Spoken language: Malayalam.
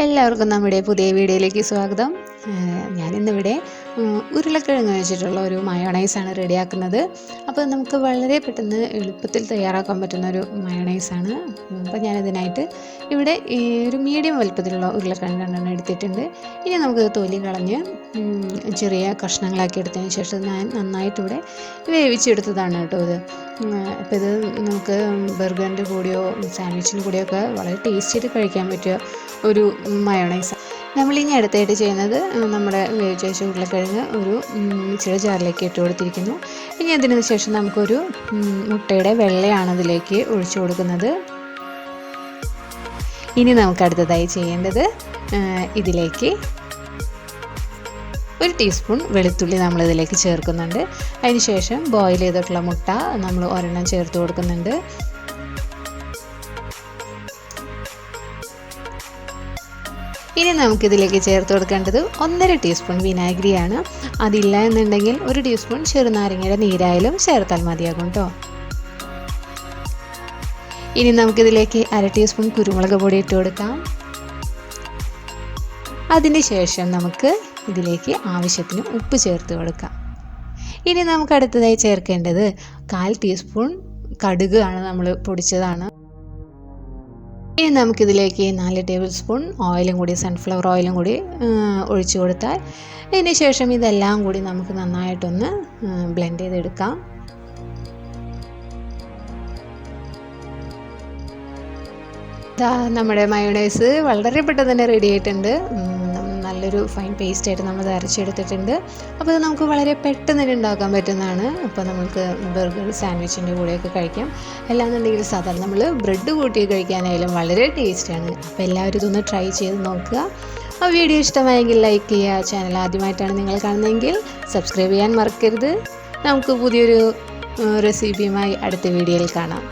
എല്ലാവർക്കും നമ്മുടെ പുതിയ വീഡിയോയിലേക്ക് സ്വാഗതം. ഞാനിന്നിവിടെ ഉരുളക്കിഴങ്ങ് വെച്ചിട്ടുള്ള ഒരു മയോണൈസാണ് റെഡിയാക്കുന്നത്. അപ്പോൾ നമുക്ക് വളരെ പെട്ടെന്ന് എളുപ്പത്തിൽ തയ്യാറാക്കാൻ പറ്റുന്ന ഒരു മയോണൈസാണ്. അപ്പോൾ ഞാനിതിനായിട്ട് ഇവിടെ ഒരു മീഡിയം വലുപ്പത്തിലുള്ള ഉരുളക്കിഴങ്ങ് രണ്ടെണ്ണം എടുത്തിട്ടുണ്ട്. ഇനി നമുക്ക് തൊലി കളഞ്ഞ് ചെറിയ കഷ്ണങ്ങളാക്കി എടുത്തതിന് ശേഷം ഞാൻ നന്നായിട്ട് ഇവിടെ വേവിച്ചെടുത്തതാണ് കേട്ടോ ഇത്. അപ്പോൾ ഇത് നമുക്ക് ബർഗറിൻ്റെ കൂടെയോ സാൻഡ്വിച്ചിൻ്റെ കൂടെയോ ഒക്കെ വളരെ ടേസ്റ്റിയായിട്ട് കഴിക്കാൻ പറ്റിയ ഒരു മയോണൈസ്. നമ്മളിനി അടുത്തായിട്ട് ചെയ്യുന്നത് നമ്മുടെ വേവിച്ച് വെച്ച ഉരുളക്കിഴങ്ങ് ഒരു മിക്സിയുടെ ജാറിലേക്ക് ഇട്ട് കൊടുത്തിരിക്കുന്നു. ഇനി അതിന് ശേഷം നമുക്കൊരു മുട്ടയുടെ വെള്ളയാണ് അതിലേക്ക് ഒഴിച്ചു കൊടുക്കുന്നത്. ഇനി നമുക്ക് അടുത്തതായി ചെയ്യേണ്ടത് ഇതിലേക്ക് 1 ടീസ്പൂൺ വെളുത്തുള്ളി നമ്മളിതിലേക്ക് ചേർക്കുന്നുണ്ട്. അതിന് ശേഷം ബോയിൽ ചെയ്തിട്ടുള്ള മുട്ട നമ്മൾ ഒരെണ്ണം ചേർത്ത് കൊടുക്കുന്നുണ്ട്. ഇനി നമുക്കിതിലേക്ക് ചേർത്ത് കൊടുക്കേണ്ടത് 1.5 ടീസ്പൂൺ വിനാഗിരിയാണ്. അതില്ല എന്നുണ്ടെങ്കിൽ 1 ടീസ്പൂൺ ചെറുനാരങ്ങയുടെ നീരായാലും ചേർത്താൽ മതിയാകും കേട്ടോ. ഇനി നമുക്കിതിലേക്ക് 1/2 ടീസ്പൂൺ കുരുമുളക് പൊടി ഇട്ട് കൊടുക്കാം. അതിന് ശേഷം നമുക്ക് ഇതിലേക്ക് ആവശ്യത്തിന് ഉപ്പ് ചേർത്ത് കൊടുക്കാം. ഇനി നമുക്ക് അടുത്തതായി ചേർക്കേണ്ടത് 1/4 ടീസ്പൂൺ കടുക് ആണ്, നമ്മൾ പൊടിച്ചതാണ്. ഇനി നമുക്കിതിലേക്ക് 4 ടേബിൾ സ്പൂൺ ഓയിലും കൂടി, സൺഫ്ലവർ ഓയിലും കൂടി ഒഴിച്ചു കൊടുത്താൽ ഇതിന് ശേഷം ഇതെല്ലാം കൂടി നമുക്ക് നന്നായിട്ടൊന്ന് ബ്ലെൻഡ് ചെയ്തെടുക്കാം. നമ്മുടെ മയോണൈസ് വളരെ പെട്ടെന്ന് തന്നെ റെഡി ആയിട്ടുണ്ട്. നല്ലൊരു ഫൈൻ പേസ്റ്റായിട്ട് നമ്മൾ അരച്ചെടുത്തിട്ടുണ്ട്. അപ്പോൾ ഇത് നമുക്ക് വളരെ പെട്ടെന്ന് തന്നെ ഉണ്ടാക്കാൻ പറ്റുന്നതാണ്. അപ്പോൾ നമുക്ക് ബർഗർ സാൻഡ്വിച്ചിൻ്റെ കൂടെയൊക്കെ കഴിക്കാം. അല്ലാന്നുണ്ടെങ്കിൽ സാധാരണ നമ്മൾ ബ്രെഡ് കൂട്ടി കഴിക്കാനായാലും വളരെ ടേസ്റ്റാണ്. അപ്പോൾ എല്ലാവരും ഇതൊന്ന് ട്രൈ ചെയ്ത് നോക്കുക. ആ വീഡിയോ ഇഷ്ടമായെങ്കിൽ ലൈക്ക് ചെയ്യുക. ചാനൽ ആദ്യമായിട്ടാണ് നിങ്ങൾ കാണുന്നതെങ്കിൽ സബ്സ്ക്രൈബ് ചെയ്യാൻ മറക്കരുത്. നമുക്ക് പുതിയൊരു റെസിപ്പിയുമായി അടുത്ത വീഡിയോയിൽ കാണാം.